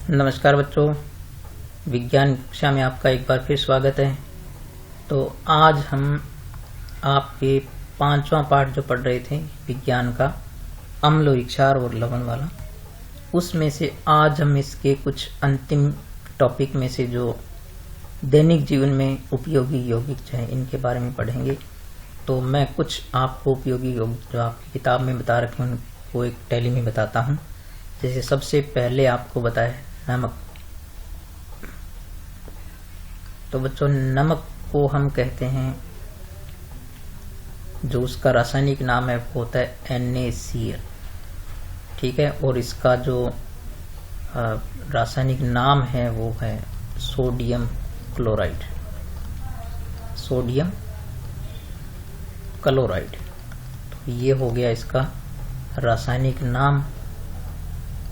नमस्कार बच्चों, विज्ञान कक्षा में आपका एक बार फिर स्वागत है। तो आज हम आपके 5वां पाठ जो पढ़ रहे थे विज्ञान का, अम्ल और क्षार और लवण वाला, उसमें से आज हम इसके कुछ अंतिम टॉपिक में से जो दैनिक जीवन में उपयोगी यौगिक हैं इनके बारे में पढ़ेंगे। तो मैं कुछ आपको उपयोगी यौगिक जो आपकी किताब में बता रखे हैं उनको एक टैली में बताता हूँ। जैसे सबसे पहले आपको बताया नमक। तो बच्चों, नमक को हम कहते हैं, जो उसका रासायनिक नाम है वो होता है NaCl, ठीक है। और इसका जो रासायनिक नाम है वो है सोडियम क्लोराइड, सोडियम क्लोराइड। तो ये हो गया इसका रासायनिक नाम,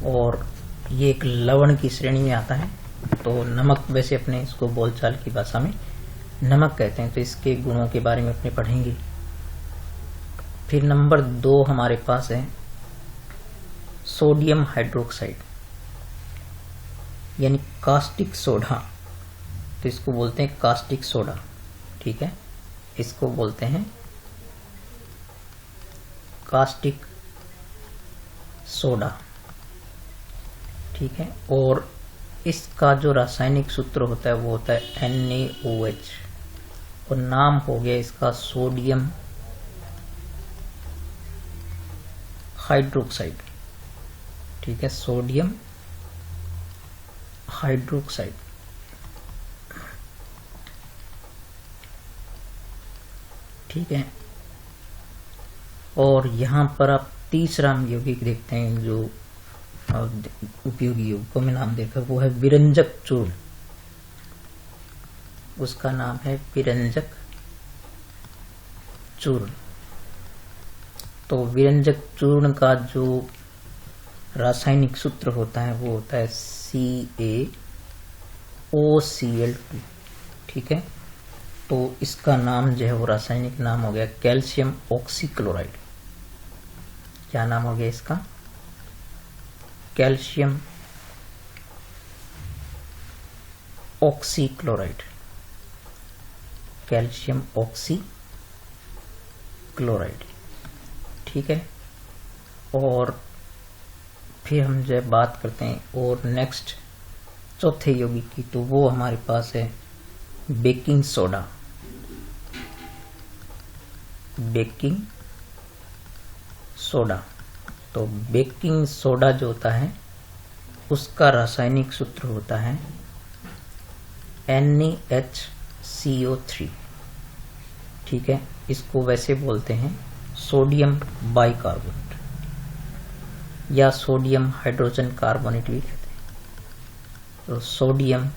और ये एक लवण की श्रेणी में आता है। तो नमक वैसे अपने इसको बोलचाल की भाषा में नमक कहते हैं। तो इसके गुणों के बारे में अपने पढ़ेंगे। फिर नंबर 2 हमारे पास है सोडियम हाइड्रोक्साइड, यानी कास्टिक सोडा। तो इसको बोलते हैं कास्टिक सोडा, ठीक है। इसको बोलते हैं कास्टिक सोडा, ठीक है। और इसका जो रासायनिक सूत्र होता है वो होता है NaOH, और नाम हो गया इसका सोडियम हाइड्रोक्साइड, ठीक है, सोडियम हाइड्रोक्साइड। ठीक है। और यहां पर आप तीसरा यौगिक देखते हैं जो उपयोगी यौगिकों में नाम देखा, वो है विरंजक चूर्ण। उसका नाम है विरंजक चूर्ण। तो विरंजक चूर्ण का जो रासायनिक सूत्र होता है वो होता है CaOCl2, ठीक है। तो इसका नाम जो है वो रासायनिक नाम हो गया कैल्शियम ऑक्सीक्लोराइड। क्या नाम हो गया इसका? कैल्शियम ऑक्सीक्लोराइड, कैल्शियम ऑक्सीक्लोराइड, ठीक है। और फिर हम जब बात करते हैं और नेक्स्ट चौथे यौगिक की, तो वो हमारे पास है बेकिंग सोडा। Baking soda. तो बेकिंग सोडा जो होता है उसका रासायनिक सूत्र होता है NaHCO3, ठीक है। इसको वैसे बोलते हैं सोडियम बाइकार्बोनेट या सोडियम हाइड्रोजन कार्बोनेट भी कहते हैं। तो सोडियम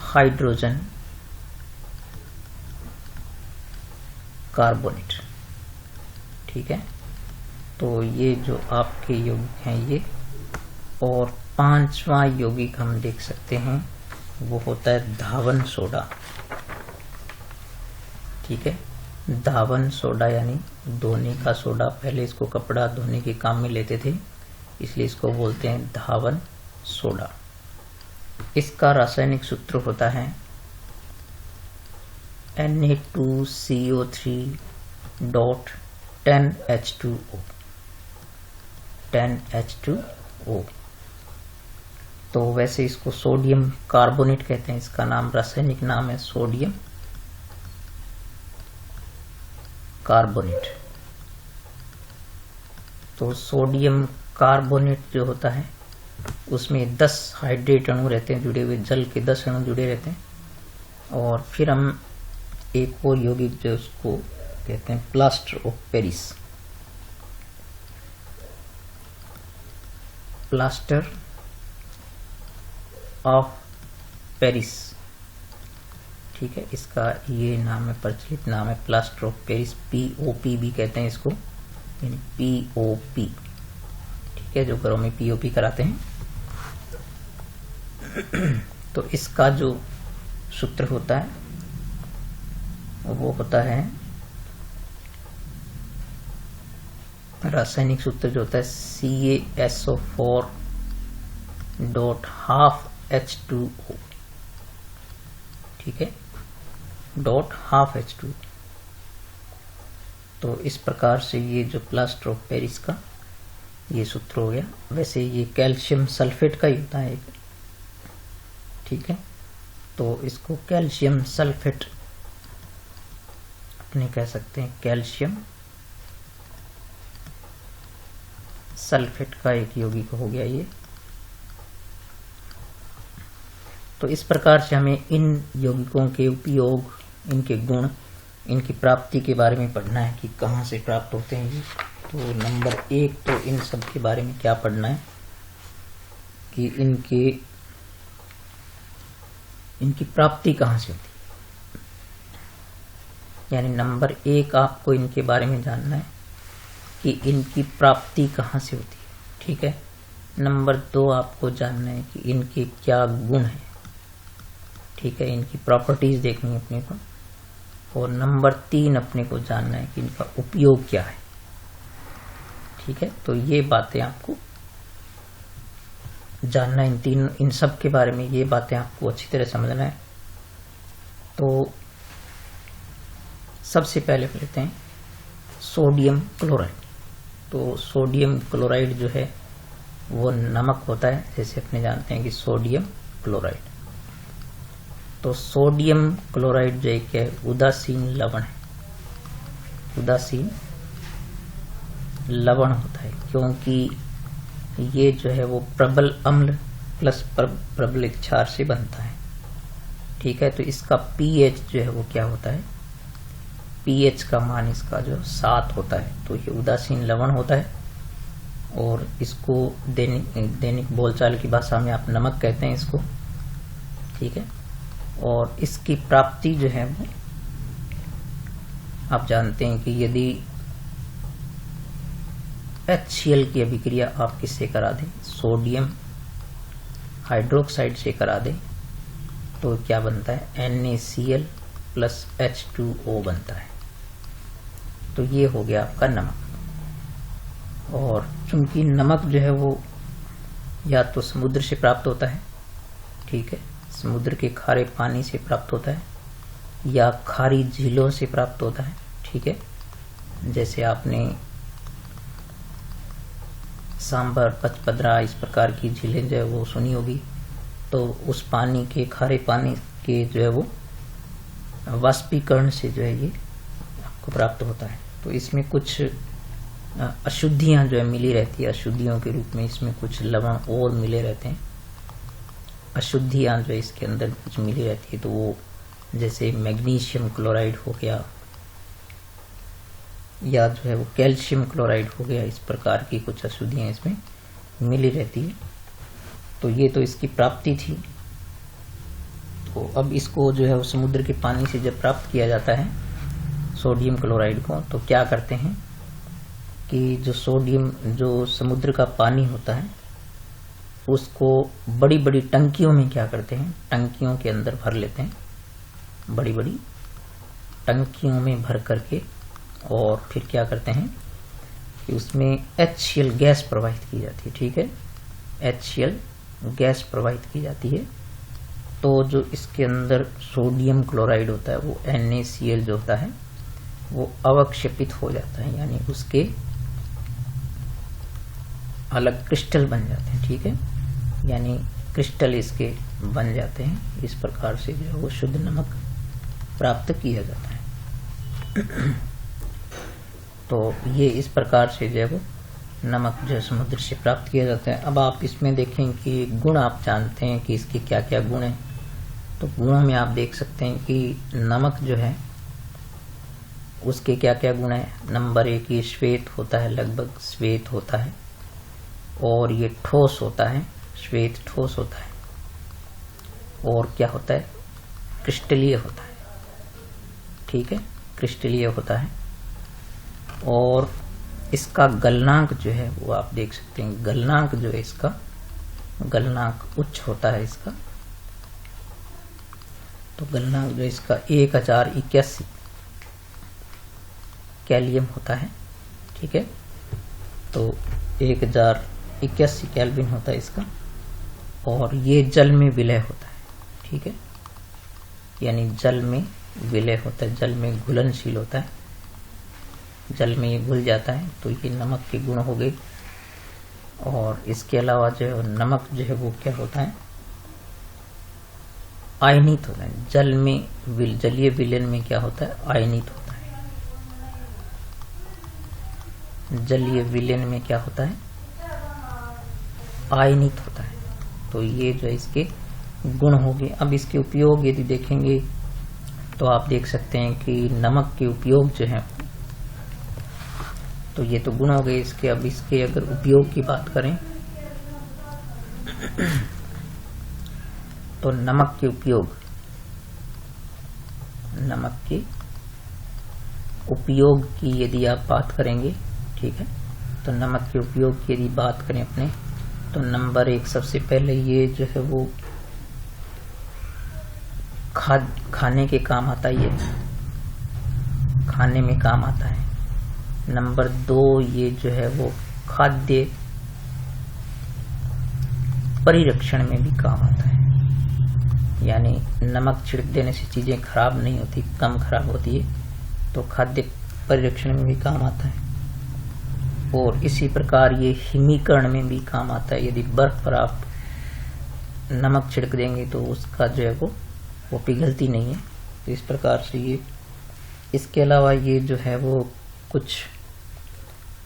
हाइड्रोजन कार्बोनेट, ठीक है। तो ये जो आपके यौगिक हैं ये। और 5वां यौगिक हम देख सकते हैं वो होता है धावन सोडा, ठीक है। धावन सोडा यानी धोने का सोडा। पहले इसको कपड़ा धोने के काम में लेते थे, इसलिए इसको बोलते हैं धावन सोडा। इसका रासायनिक सूत्र होता है Na2CO3.10H2O, 10H2O। तो वैसे इसको सोडियम कार्बोनेट कहते हैं। इसका नाम रासायनिक नाम है सोडियम कार्बोनेट। तो सोडियम कार्बोनेट जो होता है उसमें 10 हाइड्रेट अणु रहते हैं जुड़े हुए, जल के 10 अणु जुड़े रहते हैं। और फिर हम एक और यौगिक जो उसको कहते हैं plaster of Paris, plaster of Paris, ठीक है। इसका ये नाम है, प्रचलित नाम है प्लास्टर ऑफ पेरिस। POP भी कहते हैं इसको, यानी POP, ठीक है, जो घरों में POP कराते हैं। तो इसका जो सूत्र होता है वो होता है रासायनिक सूत्र जो होता है CaSO4 डॉट हाफ H2O, ठीक है, डॉट हाफ H2O। तो इस प्रकार से ये जो प्लास्टर ऑफ पेरिस का ये सूत्र हो गया। वैसे ये कैल्शियम सल्फेट का ही होता है, ठीक है। तो इसको कैल्शियम सल्फेट अपने कह सकते हैं, कैल्शियम सल्फेट का एक यौगिक हो गया ये। तो इस प्रकार से हमें इन यौगिकों के उपयोग, इनके गुण, इनकी प्राप्ति के बारे में पढ़ना है कि कहाँ से प्राप्त होते हैं ये। तो नंबर 1 तो इन सब के बारे में क्या पढ़ना है कि इनकी प्राप्ति कहाँ से होती है, यानी नंबर 1 आपको इनके बारे में जानना है कि इनकी प्राप्ति कहाँ से होती है, ठीक है। नंबर 2 आपको जानना है कि इनके क्या गुण हैं, ठीक है, इनकी प्रॉपर्टीज देखनी है अपने को। और नंबर 3 अपने को जानना है कि इनका उपयोग क्या है, ठीक है। तो ये बातें आपको जानना है, इन सब के बारे में ये बातें आपको अच्छी तरह समझना है। तो सबसे पहले लेते हैं सोडियम क्लोराइड। तो सोडियम क्लोराइड जो है वो नमक होता है, जैसे अपने जानते हैं कि सोडियम क्लोराइड। तो सोडियम क्लोराइड जो एक है उदासीन लवण है, उदासीन लवण होता है, क्योंकि ये जो है वो प्रबल अम्ल प्लस प्रबल क्षार से बनता है, ठीक है। तो इसका pH जो है वो क्या होता है, pH का मान इसका जो 7 होता है। तो ये उदासीन लवण होता है और इसको दैनिक बोलचाल की भाषा में आप नमक कहते हैं इसको, ठीक है। और इसकी प्राप्ति जो है वो आप जानते हैं कि यदि HCl की अभिक्रिया आप किससे करा दें, सोडियम हाइड्रोक्साइड से करा दें, तो क्या बनता है NaCl प्लस H2O बनता है। तो ये हो गया आपका नमक। और चूंकि नमक जो है वो या तो समुद्र से प्राप्त होता है, ठीक है, समुद्र के खारे पानी से प्राप्त होता है, या खारी झीलों से प्राप्त होता है, ठीक है। जैसे आपने सांबर, पचपदरा, इस प्रकार की झीलें जो है वो सुनी होगी। तो उस पानी के, खारे पानी के जो है वो वाष्पीकरण से जो है ये आपको प्राप्त होता है। तो इसमें कुछ अशुद्धियां जो है मिली रहती है, अशुद्धियों के रूप में इसमें कुछ लवण और मिले रहते हैं, अशुद्धियां जो है इसके अंदर कुछ मिली रहती है। तो वो जैसे मैग्नीशियम क्लोराइड हो गया या जो है वो कैल्शियम क्लोराइड हो गया, इस प्रकार की कुछ अशुद्धियां इसमें मिली रहती है। तो ये तो इसकी प्राप्ति थी। तो अब इसको जो है वो समुद्र के पानी से जब प्राप्त किया जाता है सोडियम क्लोराइड को, तो क्या करते हैं कि जो सोडियम, जो समुद्र का पानी होता है उसको बड़ी बड़ी टंकियों में क्या करते हैं, टंकियों के अंदर भर लेते हैं, बड़ी बड़ी टंकियों में भर करके, और फिर क्या करते हैं कि उसमें HCl गैस प्रवाहित की जाती है, ठीक है, HCl गैस प्रवाहित की जाती है। तो जो इसके अंदर सोडियम क्लोराइड होता है वो NaCl जो होता है वो अवक्षेपित हो जाता है, यानी उसके अलग क्रिस्टल बन जाते हैं, ठीक है, यानी क्रिस्टल इसके बन जाते हैं। इस प्रकार से जो है वो शुद्ध नमक प्राप्त किया जाता है। तो ये इस प्रकार से जो है वो नमक जो समुद्र से प्राप्त किया जाता है। अब आप इसमें देखें कि गुण आप जानते हैं कि इसके क्या क्या गुण हैं। तो गुणों में आप देख सकते हैं कि नमक जो है उसके क्या क्या गुण हैं। नंबर 1 ये श्वेत होता है, लगभग श्वेत होता है, और ये ठोस होता है, श्वेत ठोस होता है, और क्या होता है, क्रिस्टलीय होता है, ठीक है, क्रिस्टलीय होता है। और इसका गलनांक जो है वो आप देख सकते हैं, गलनांक जो है इसका गलनांक उच्च होता है इसका। तो गलनांक जो इसका 1081 कैलियम होता है, ठीक है। तो 1081 केल्विन होता है इसका, और ये जल में विलय होता है। ठीक है, यानी जल में विलय होता है, जल में घुलनशील होता है, जल में ये घुल जाता है। तो ये नमक के गुण हो गए। और इसके अलावा जो है नमक जो है वो क्या होता है, आयनित होता है। जल में जलीय विलयन में क्या होता है, आयनित होता है। जलीय विलयन में क्या होता है, आयनित होता है। तो ये जो इसके गुण हो गए। अब इसके उपयोग यदि देखेंगे तो आप देख सकते हैं कि नमक के उपयोग जो है, तो ये तो गुण हो गए इसके। अब इसके अगर उपयोग की बात करें तो नमक के उपयोग की यदि आप बात करेंगे, ठीक है, तो नमक के उपयोग की यदि बात करें अपने, तो नंबर 1 सबसे पहले ये जो है वो खाने के काम आता है, ये खाने में काम आता है। नंबर 2 ये जो है वो खाद्य परिरक्षण में भी काम आता है, यानी नमक छिड़क देने से चीजें खराब नहीं होती, कम खराब होती है, तो खाद्य परिरक्षण में भी काम आता है। और इसी प्रकार ये हिमीकरण में भी काम आता है। यदि बर्फ पर आप नमक छिड़क देंगे तो उसका जो है वो पिघलती नहीं है। तो इस प्रकार से ये, इसके अलावा ये जो है वो कुछ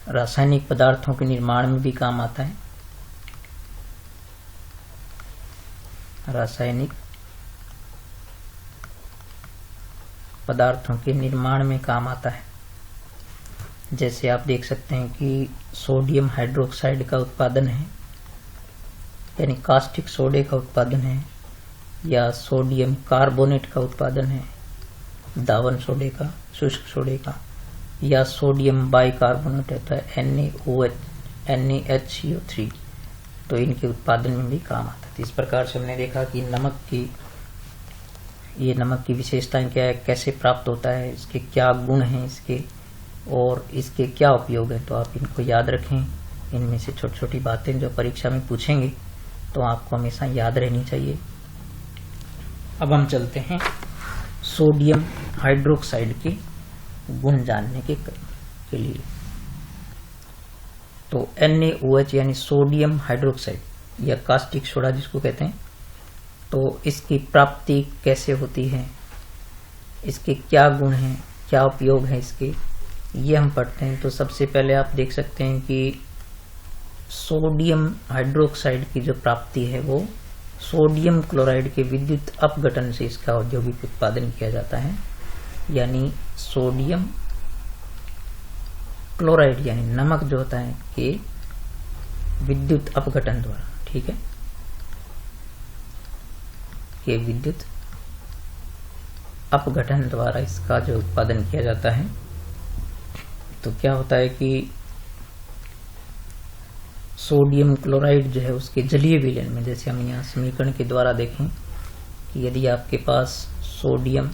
रासायनिक पदार्थों के निर्माण में भी काम आता है। रासायनिक पदार्थों के निर्माण में काम आता है। जैसे आप देख सकते हैं कि सोडियम हाइड्रोक्साइड का उत्पादन है, यानी कास्टिक सोडे का उत्पादन है, या सोडियम कार्बोनेट का उत्पादन है, दावन सोडे का, शुष्क सोडे का, या सोडियम बाइकार्बोनेट होता है NaHCO3, तो इनके उत्पादन में भी काम आता है। तो इस प्रकार से हमने देखा कि नमक की विशेषताएं क्या है, कैसे प्राप्त होता है, इसके क्या गुण हैं इसके, और इसके क्या उपयोग है। तो आप इनको याद रखें। इनमें से छोटी छोटी बातें जो परीक्षा में पूछेंगे तो आपको हमेशा याद रहनी चाहिए। अब हम चलते हैं सोडियम हाइड्रोक्साइड के गुण जानने के लिए। तो NaOH यानी सोडियम हाइड्रोक्साइड या कास्टिक सोडा जिसको कहते हैं, तो इसकी प्राप्ति कैसे होती है, इसके क्या गुण हैं, क्या उपयोग है इसके, ये हम पढ़ते हैं। तो सबसे पहले आप देख सकते हैं कि सोडियम हाइड्रोक्साइड की जो प्राप्ति है वो सोडियम क्लोराइड के विद्युत अपघटन से इसका औद्योगिक उत्पादन किया जाता है, यानी सोडियम क्लोराइड यानी नमक जो होता है कि विद्युत अपघटन द्वारा, ठीक है, के विद्युत अपघटन द्वारा इसका जो उत्पादन किया जाता है। तो क्या होता है कि सोडियम क्लोराइड जो है उसके जलीय विलयन में, जैसे हम यहाँ समीकरण के द्वारा देखें कि यदि आपके पास सोडियम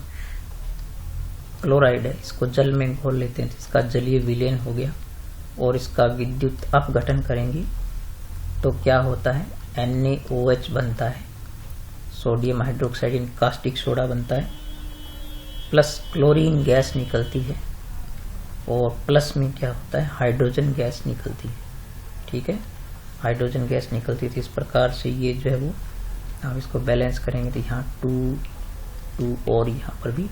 क्लोराइड है, इसको जल में घोल लेते हैं तो इसका जलीय विलयन हो गया, और इसका विद्युत अपघटन करेंगे तो क्या होता है, NaOH बनता है, सोडियम हाइड्रोक्साइड इन कास्टिक सोडा बनता है, प्लस क्लोरीन गैस निकलती है, और प्लस में क्या होता है, हाइड्रोजन गैस निकलती है। ठीक है, हाइड्रोजन गैस निकलती थी। इस प्रकार से ये जो है वो आप इसको बैलेंस करेंगे तो यहाँ 2 और यहाँ पर भी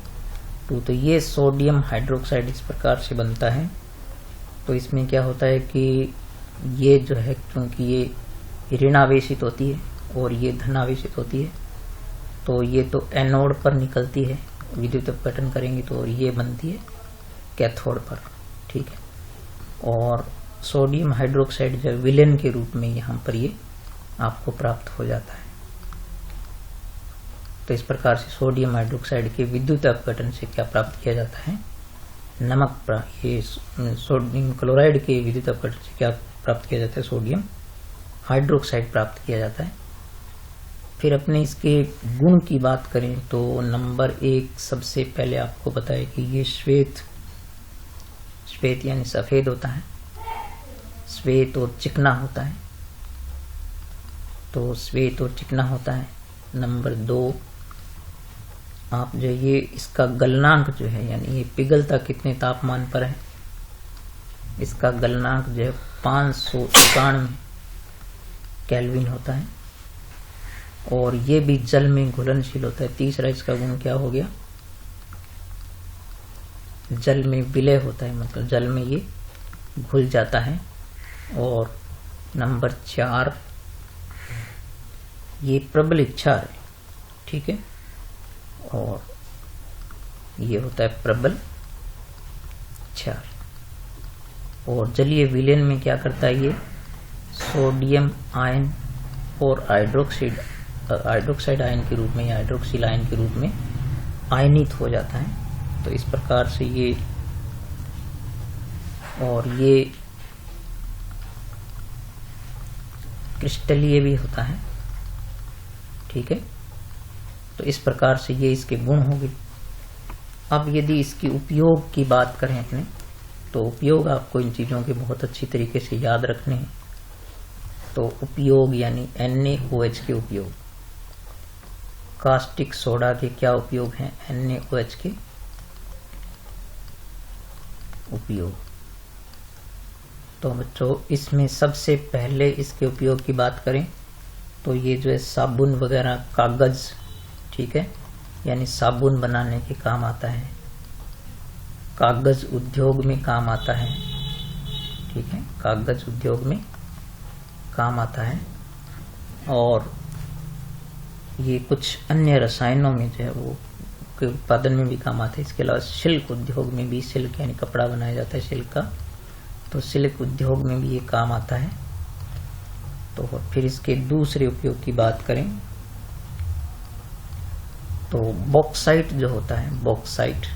2, तो ये सोडियम हाइड्रोक्साइड इस प्रकार से बनता है। तो इसमें क्या होता है कि ये जो है, क्योंकि ये ऋणावेशित होती है और ये धनावेशित होती है, तो ये तो एनोड पर निकलती है, विद्युत अपघटन करेंगे तो ये बनती है कैथोड पर। ठीक है, और सोडियम हाइड्रोक्साइड जो विलेन के रूप में यहाँ पर ये आपको प्राप्त हो जाता है। तो इस प्रकार से सोडियम हाइड्रोक्साइड के विद्युत अपघटन से क्या प्राप्त किया जाता है, नमक, ये सोडियम क्लोराइड के विद्युत अपघटन से क्या प्राप्त किया जाता है, सोडियम हाइड्रोक्साइड प्राप्त किया जाता है। फिर अपने इसके गुण की बात करें तो नंबर 1 सबसे पहले आपको बताए कि ये श्वेत यानी सफेद होता है, श्वेत और चिकना होता है, तो श्वेत और चिकना होता है। नंबर 2, आप जो ये इसका गलनांक जो है, यानी ये पिघलता कितने तापमान पर है, इसका गलनांक जो है 591 केल्विन होता है, और ये भी जल में घुलनशील होता है। तीसरा इसका गुण क्या हो गया, जल में विलय होता है, मतलब जल में ये घुल जाता है। और नंबर 4, ये प्रबल क्षार है, ठीक है, और ये होता है प्रबल क्षार। और जलीय विलयन में क्या करता है, ये सोडियम आयन और हाइड्रोक्साइड आयन के रूप में या हाइड्रोक्सिल आयन के रूप में आयनित हो जाता है। तो इस प्रकार से ये, और ये क्रिस्टलीय भी होता है, ठीक है। तो इस प्रकार से ये इसके गुण हो गए। अब यदि इसकी उपयोग की बात करें अपने, तो उपयोग आपको इन चीजों के बहुत अच्छी तरीके से याद रखने हैं। तो उपयोग यानी NaOH के उपयोग, कास्टिक सोडा के क्या उपयोग हैं, NaOH के उपयोग। तो बच्चों इसमें सबसे पहले इसके उपयोग की बात करें तो ये जो है साबुन वगैरह, कागज, ठीक है, यानी साबुन बनाने के काम आता है, कागज उद्योग में काम आता है, ठीक है, कागज उद्योग में काम आता है। और ये कुछ अन्य रसायनों में जो है वो के उत्पादन में भी काम आता है। इसके अलावा सिल्क उद्योग में भी, सिल्क यानी कपड़ा बनाया जाता है सिल्क का, तो सिल्क उद्योग में भी ये काम आता है। तो फिर इसके दूसरे उपयोग की बात करें तो बॉक्साइट जो होता है, बॉक्साइट,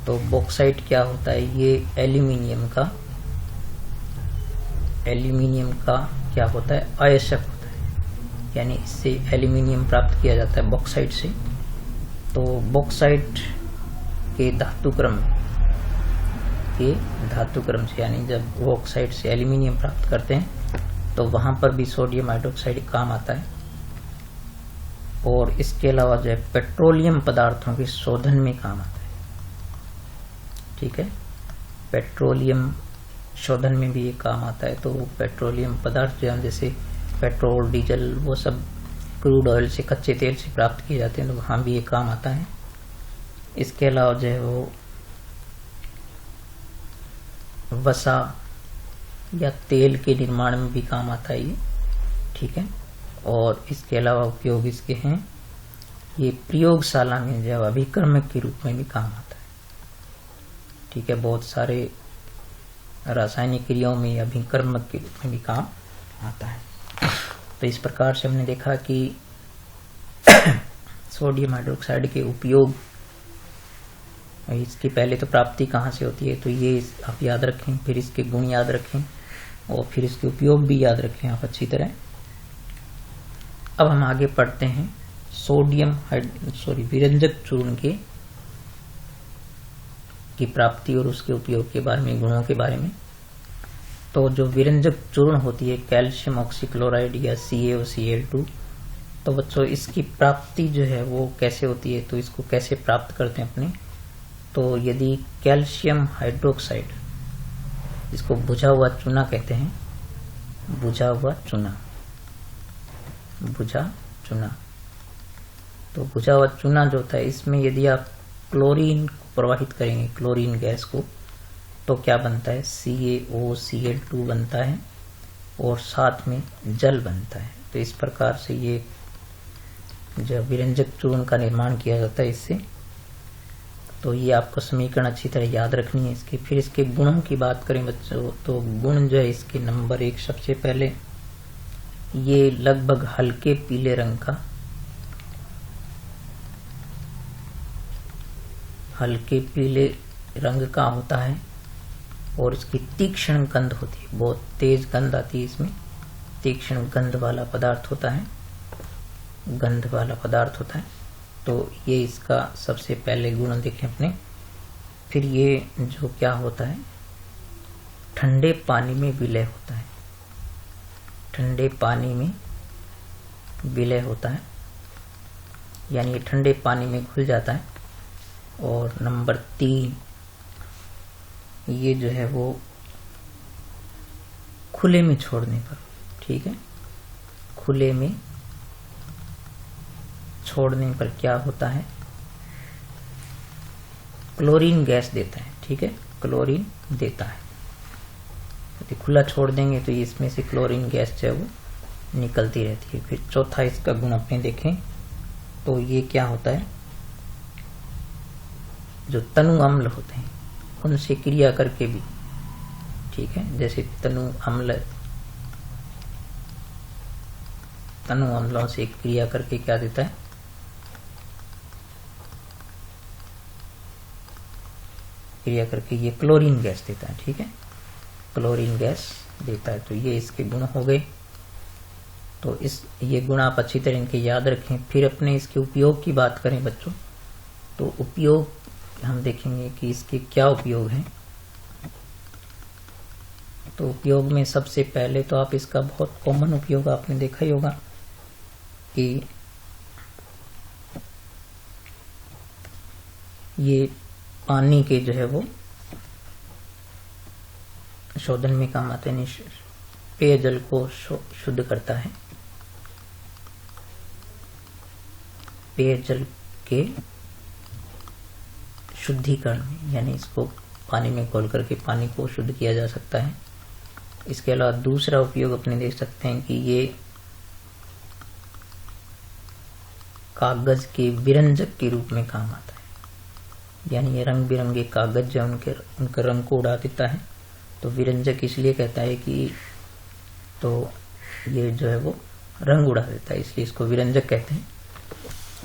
तो बॉक्साइट क्या होता है, ये एल्यूमिनियम का क्या होता है, अयस्क होता है, यानी इससे एल्यूमिनियम प्राप्त किया जाता है बॉक्साइट से। तो बॉक्साइट के धातुक्रम से यानी जब बॉक्साइट से एल्यूमिनियम प्राप्त करते हैं तो वहां पर भी सोडियम हाइड्रोक्साइड काम आता है। और इसके अलावा जो है पेट्रोलियम पदार्थों के शोधन में काम आता है, ठीक है, पेट्रोलियम शोधन में भी ये काम आता है। तो पेट्रोलियम पदार्थ जो है जैसे पेट्रोल, डीजल, वो सब क्रूड ऑयल से, कच्चे तेल से प्राप्त किए जाते हैं, तो वहाँ भी ये काम आता है। इसके अलावा जो है वो वसा या तेल के निर्माण में भी काम आता है ये, ठीक है। और इसके अलावा उपयोग इसके हैं, ये प्रयोगशाला में जो अभिकर्मक के रूप में भी काम आता है, ठीक है, बहुत सारे रासायनिक क्रियाओं में अभिकर्मक के रूप में भी काम आता है। तो इस प्रकार से हमने देखा कि सोडियम हाइड्रोक्साइड के उपयोग, इसकी पहले तो प्राप्ति कहाँ से होती है, तो ये आप याद रखें, फिर इसके गुण याद रखें और फिर इसके उपयोग भी याद रखें आप अच्छी तरह। अब हम आगे पढ़ते हैं विरंजक चूर्ण की प्राप्ति और उसके उपयोग के बारे में, गुणों के बारे में। तो जो विरंजक चूर्ण होती है कैल्शियम ऑक्सीक्लोराइड या CaOCl2, तो बच्चों इसकी प्राप्ति जो है वो कैसे होती है, तो इसको कैसे प्राप्त करते हैं अपने। तो यदि कैल्शियम हाइड्रोक्साइड, इसको बुझा हुआ चूना कहते हैं, बुझा हुआ चूना, तो बुझा हुआ चूना जो होता है, इसमें यदि आप क्लोरीन को प्रवाहित करेंगे, क्लोरीन गैस को, तो क्या बनता है, CaOCl2 बनता है और साथ में जल बनता है। तो इस प्रकार से ये जो विरंजक चूर्ण का निर्माण किया जाता है इससे। तो ये आपको समीकरण अच्छी तरह याद रखनी है इसके। फिर इसके गुणों की बात करें बच्चों, तो गुण जो है इसके नंबर 1, सबसे पहले ये लगभग हल्के पीले रंग का, हल्के पीले रंग का होता है और इसकी तीक्ष्ण गंध होती है, बहुत तेज गंध आती है इसमें, तीक्ष्ण गंध वाला पदार्थ होता है, गंध वाला पदार्थ होता है। तो ये इसका सबसे पहले गुण देखें अपने। फिर ये जो क्या होता है, ठंडे पानी में विलय होता है, ठंडे पानी में विलय होता है, यानी ये ठंडे पानी में घुल जाता है। और नंबर 3, ये जो है वो खुले में छोड़ने पर, ठीक है, खुले में छोड़ने पर क्या होता है, क्लोरीन गैस देता है, ठीक है, क्लोरीन देता है। यदि खुला छोड़ देंगे तो इसमें से क्लोरीन गैस जो है वो निकलती रहती है। फिर चौथा इसका गुण अपने देखें तो ये क्या होता है, जो तनु अम्ल होते हैं उनसे क्रिया करके भी, ठीक है, जैसे तनु अम्लों से क्रिया करके क्या देता है, क्रिया करके ये क्लोरीन गैस देता है, ठीक है, क्लोरीन गैस देता है। तो ये इसके गुण हो गए। तो ये गुण आप अच्छी तरह इनके याद रखें। फिर अपने इसके उपयोग की बात करें बच्चों, तो उपयोग हम देखेंगे कि इसके क्या उपयोग हैं। तो उपयोग में सबसे पहले तो आप इसका बहुत कॉमन उपयोग आपने देखा ही होगा कि ये पानी के जो है वो शोधन में काम आते हैं, पेयजल को शुद्ध करता है, पेयजल के शुद्धिकरण में, यानी इसको पानी में घोल करके पानी को शुद्ध किया जा सकता है। इसके अलावा दूसरा उपयोग अपने देख सकते हैं कि ये कागज के विरंजक के रूप में काम आता है, यानी ये रंग बिरंगे कागज जो उनके रंग को उड़ा देता है। तो विरंजक इसलिए कहता है कि तो ये जो है वो रंग उड़ा देता है, इसलिए इसको विरंजक कहते हैं।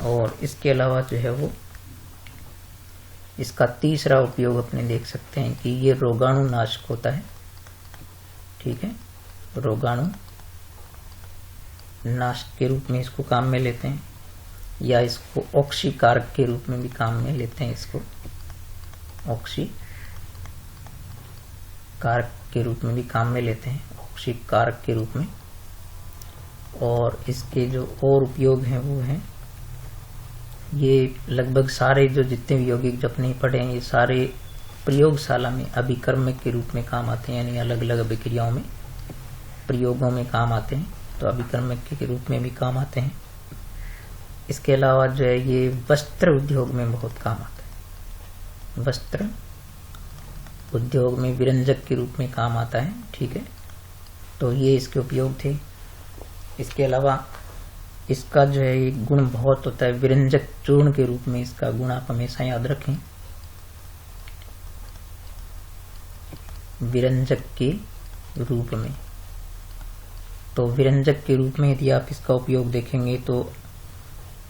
और इसके अलावा जो है वो इसका तीसरा उपयोग अपने देख सकते हैं कि ये रोगाणु नाशक होता है, ठीक है, रोगाणु नाशक के रूप में इसको काम में लेते हैं, या इसको ऑक्सीकारक के रूप में भी काम में लेते हैं, इसको ऑक्सीकारक के रूप में भी काम में लेते हैं, ऑक्सीकारक के रूप में। और इसके जो और उपयोग हैं वो हैं, ये लगभग सारे जो जितने भी यौगिक जब नहीं पढ़े हैं ये सारे प्रयोगशाला में अभिकर्मक के रूप में काम आते हैं, यानी अलग अलग अभिक्रियाओं में प्रयोगों में काम आते हैं, तो अभिकर्मक के रूप में भी काम आते हैं। इसके अलावा जो है ये वस्त्र उद्योग में बहुत काम आता है, वस्त्र उद्योग में विरंजक के रूप में काम आता है, ठीक है। तो ये इसके उपयोग थे। इसके अलावा इसका जो है एक गुण बहुत होता है, विरंजक चूर्ण के रूप में इसका गुण आप हमेशा याद रखें, विरंजक के रूप में। तो विरंजक के रूप में यदि आप इसका उपयोग देखेंगे तो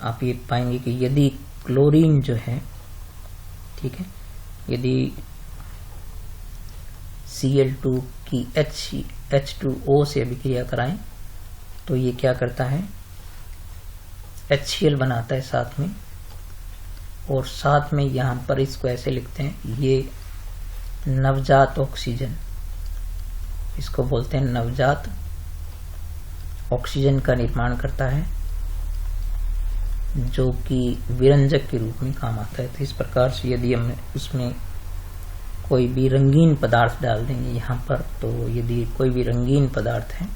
आप ये पाएंगे कि यदि क्लोरीन जो है, ठीक है, यदि Cl2 की H2O से अभिक्रिया कराएं तो ये क्या करता है, HCl बनाता है साथ में, और साथ में यहाँ पर इसको ऐसे लिखते हैं, ये नवजात ऑक्सीजन, इसको बोलते हैं नवजात ऑक्सीजन का निर्माण करता है, जो कि विरंजक के रूप में काम आता है। तो इस प्रकार से यदि हम उसमें कोई भी रंगीन पदार्थ डाल देंगे यहाँ पर, तो यदि कोई भी रंगीन पदार्थ है,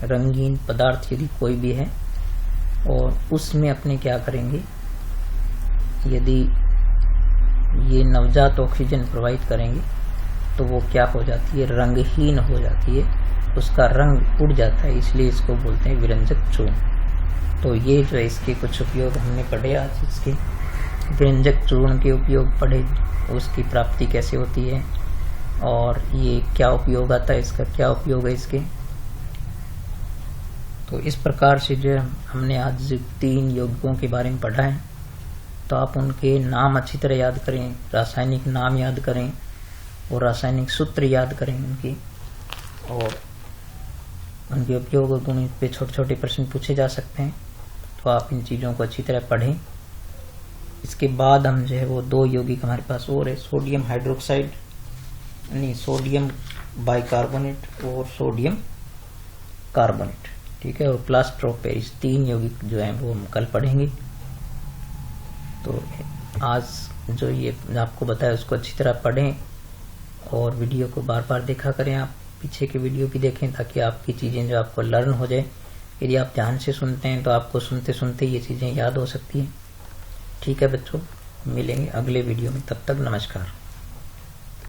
रंगीन पदार्थ यदि कोई भी है और उसमें अपने क्या करेंगे, यदि ये नवजात ऑक्सीजन प्रोवाइड करेंगे तो वो क्या हो जाती है, रंगहीन हो जाती है, उसका रंग उड़ जाता है, इसलिए इसको बोलते हैं विरंजक चूर्ण। तो ये जो है इसके कुछ उपयोग हमने पढ़े आज, इसके विरंजक चूर्ण के उपयोग पढ़े, उसकी प्राप्ति कैसे होती है और ये क्या उपयोग आता है, इसका क्या उपयोग है इसके। तो इस प्रकार से जो हमने आज 3 यौगिकों के बारे में पढ़ा है, तो आप उनके नाम अच्छी तरह याद करें, रासायनिक नाम याद करें और रासायनिक सूत्र याद करें उनकी, और उनके उपयोग और गुण पे छोटे छोटे प्रश्न पूछे जा सकते हैं। तो आप इन चीज़ों को अच्छी तरह पढ़ें। इसके बाद हम जो है वो 2 यौगिक हमारे पास और है, सोडियम हाइड्रोक्साइड नहीं, सोडियम बाइकार्बोनेट और सोडियम कार्बोनेट, ठीक है, और प्लास्टर ऑफ पेरिस, 3 यौगिक जो हैं वो हम कल पढ़ेंगे। तो आज जो ये आपको बताया उसको अच्छी तरह पढ़ें और वीडियो को बार बार देखा करें। आप पीछे की वीडियो भी देखें ताकि आपकी चीज़ें जो आपको लर्न हो जाए। यदि आप ध्यान से सुनते हैं तो आपको सुनते सुनते ये चीज़ें याद हो सकती हैं। ठीक है बच्चों, मिलेंगे अगले वीडियो में, तब तक नमस्कार।